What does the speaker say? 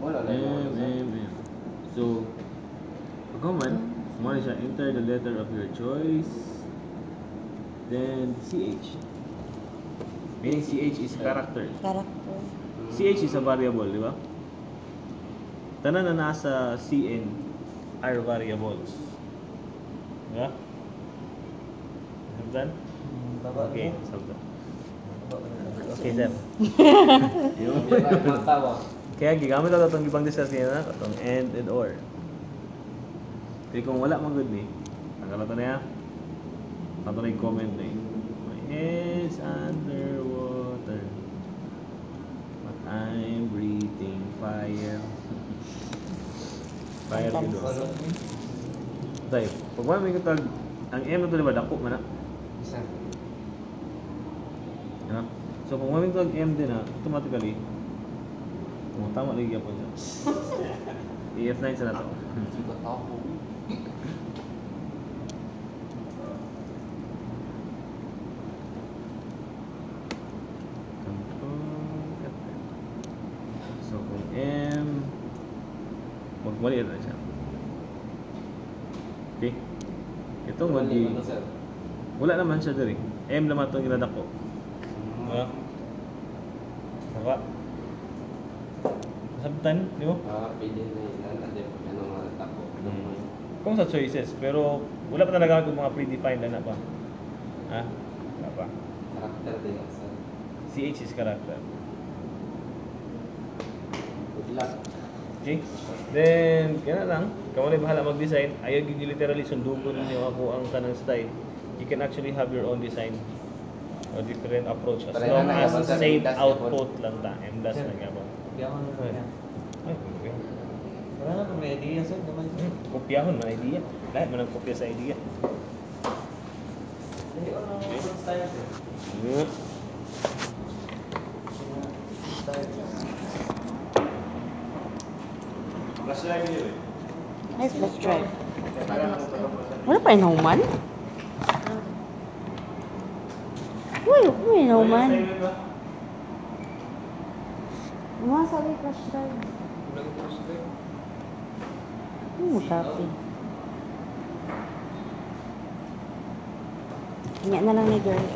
M. So, pagkaman, kumari siya, enter the letter of your choice. Then, CH. Meaning CH is character. Character. CH is a variable, di ba? Tanan na nasa CN are variables. Di ba? Sabdan? Okay, sabdan. Okay, sir. Yun. Kaya gigamit ako itong ibang discussion na itong and or. Kaya kung wala man good ni, tanggal na ito na yan. Ito na yung comment na yun. My head's underwater, but I'm breathing fire. Fire yun doon. Tayo, pag wala may katag, ang M na ito diba, dako man na? Ano? So kung wala may katag M din na, automatically, tama lagi yapon siya. EF9 sa na ito. So kung M, magmali na siya. Okay? Ito wala naman siya diri. M naman itong ginadako. Diba? Sabtan, di ba? Pwede na ano mga tako. Kung sa choices, pero wala pa talaga akong mga predefined na pa. Ha? Wala pa. Karakter din sa CH is character. good luck. Okay? Then, kaya lang, kung ano bahala mag-design, ayaw yung literally sundugon niyo ako ang tanang style. You can actually have your own design or different approach as long as same output lang ta. And that's na nga ba? Wala na pag may idea sir, naman sir. Kopyahon man idea. Lahat man ang kopya sa idea. Hindi ko na style sir. Flash drive niyo eh. Ay, flash drive. Wala pa inuman? Wala pa inuman. Mga sabi flash drive. Copy. Kanya na lang ni girl.